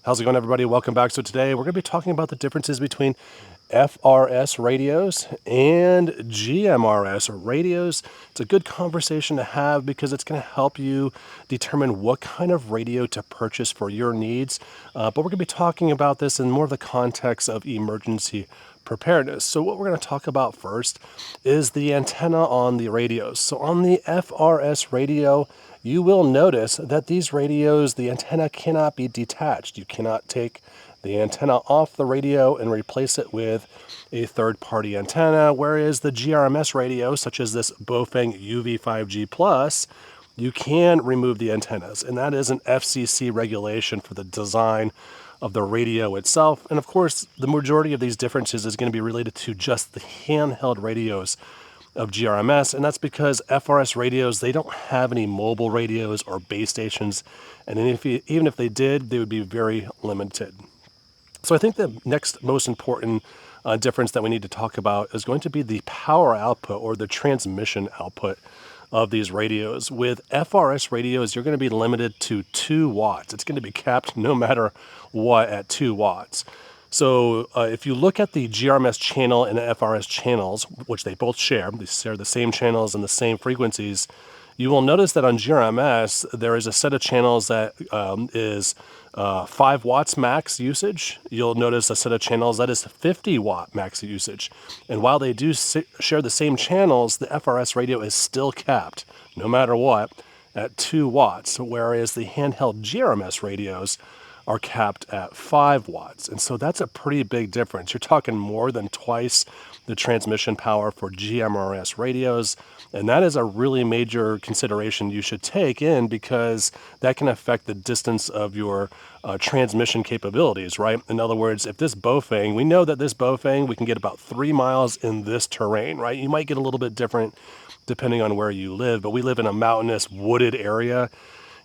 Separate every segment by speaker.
Speaker 1: How's it going, everybody? Welcome back. So today we're going to be talking about the differences between FRS radios and GMRS radios. It's a good conversation to have because it's going to help you determine what kind of radio to purchase for your needs. But we're going to be talking about this in more of the context of emergency preparedness. So what we're going to talk about first is the antenna on the radios. So on the FRS radio, you will notice that these radios, the antenna cannot be detached. You cannot take the antenna off the radio and replace it with a third-party antenna, whereas the GMRS radio, such as this Bofeng UV5G Plus, you can remove the antennas, and that is an FCC regulation for the design of the radio itself. And of course, the majority of these differences is going to be related to just the handheld radios of GMRS, and that's because FRS radios, they don't have any mobile radios or base stations, and even if they did, they would be very limited. So I think the next most important difference that we need to talk about is going to be the power output or the transmission output of these radios. With FRS radios, you're going to be limited to 2 watts. It's going to be capped no matter what at 2 watts. So if you look at the GMRS channel and the FRS channels, which they both share the same channels and the same frequencies, you will notice that on GMRS, there is a set of channels that is 5 watts max usage. You'll notice a set of channels that is 50 watt max usage. And while they do share the same channels, the FRS radio is still capped, no matter what, at 2 watts, whereas the handheld GMRS radios are capped at 5 watts. And so that's a pretty big difference. You're talking more than twice the transmission power for GMRS radios. And that is a really major consideration you should take in because that can affect the distance of your transmission capabilities, right? In other words, if this Bofeng, we know that this Bofeng, we can get about 3 miles in this terrain, right? You might get a little bit different depending on where you live, but we live in a mountainous, wooded area.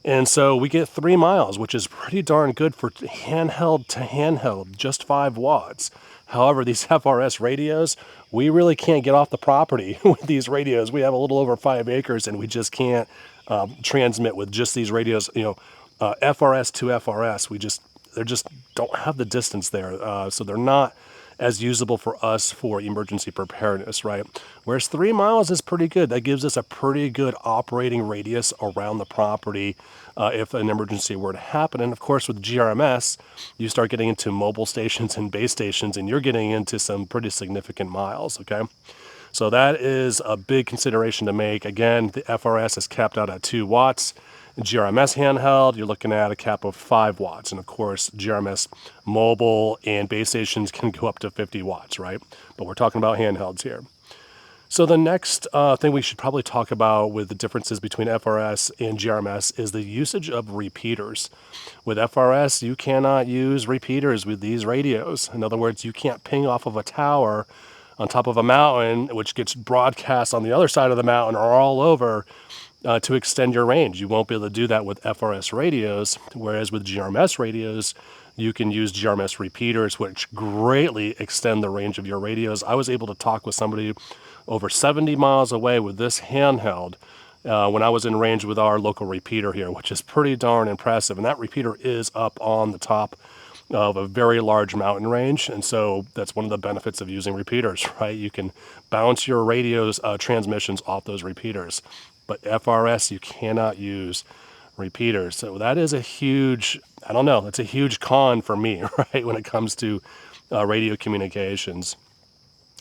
Speaker 1: And so we get 3 miles, which is pretty darn good for handheld to handheld, just 5 watts. However, these FRS radios, we really can't get off the property with these radios. We have a little over 5 acres and we just can't transmit with just these radios, FRS to FRS. They just don't have the distance there. So they're not as usable for us for emergency preparedness, right? Whereas 3 miles is pretty good. That gives us a pretty good operating radius around the property if an emergency were to happen. And of course, with GMRS, you start getting into mobile stations and base stations, and you're getting into some pretty significant miles, okay? So that is a big consideration to make. Again, the FRS is capped out at 2 watts. GMRS handheld, you're looking at a cap of 5 watts. And of course, GMRS mobile and base stations can go up to 50 watts, right? But we're talking about handhelds here. So the next thing we should probably talk about with the differences between FRS and GMRS is the usage of repeaters. With FRS, you cannot use repeaters with these radios. In other words, you can't ping off of a tower on top of a mountain, which gets broadcast on the other side of the mountain or all over, to extend your range. You won't be able to do that with FRS radios, whereas with GMRS radios, you can use GMRS repeaters, which greatly extend the range of your radios. I was able to talk with somebody over 70 miles away with this handheld when I was in range with our local repeater here, which is pretty darn impressive. And that repeater is up on the top of a very large mountain range. And so that's one of the benefits of using repeaters, right? You can bounce your radio's transmissions off those repeaters. But FRS, you cannot use repeaters. So that is a huge, that's a huge con for me, right, when it comes to radio communications.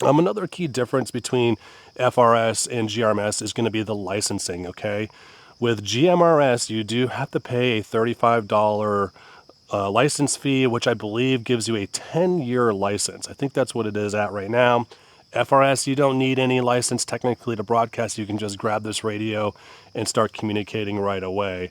Speaker 1: Another key difference between FRS and GMRS is going to be the licensing, okay? With GMRS, you do have to pay a $35 license fee, which I believe gives you a 10-year license. I think that's what it is at right now. FRS, you don't need any license technically to broadcast. You can just grab this radio and start communicating right away.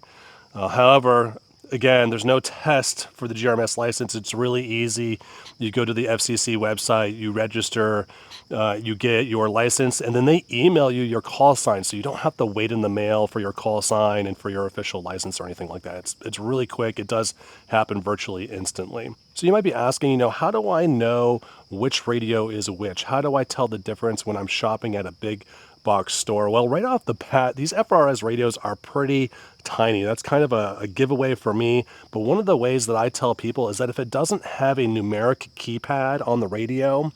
Speaker 1: However, again, there's no test for the GMRS license. It's really easy. You go to the FCC website, you register, you get your license, and then they email you your call sign, so you don't have to wait in the mail for your call sign and for your official license or anything like that. It's really quick. It does happen virtually instantly. So you might be asking, how do I know which radio is which? How do I tell the difference when I'm shopping at a big box store? Well, right off the bat, these FRS radios are pretty tiny. That's kind of a giveaway for me. But one of the ways that I tell people is that if it doesn't have a numeric keypad on the radio,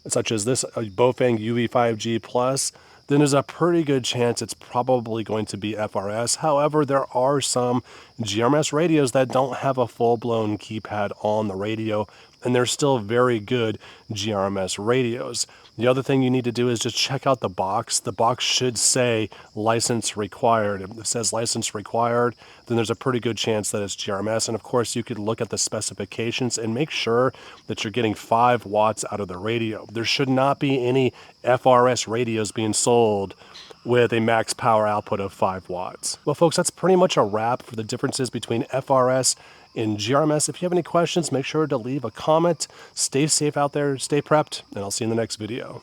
Speaker 1: such as this Bofang UV5G Plus, then there's a pretty good chance it's probably going to be FRS. However, there are some GMRS radios that don't have a full-blown keypad on the radio, and they're still very good GMRS radios. The other thing you need to do is just check out the box. The box should say license required. If it says license required, then there's a pretty good chance that it's GMRS. And of course, you could look at the specifications and make sure that you're getting 5 watts out of the radio. There should not be any FRS radios being sold with a max power output of 5 watts. Well, folks, that's pretty much a wrap for the differences between FRS and GMRS. If you have any questions, make sure to leave a comment. Stay safe out there, stay prepped, and I'll see you in the next video.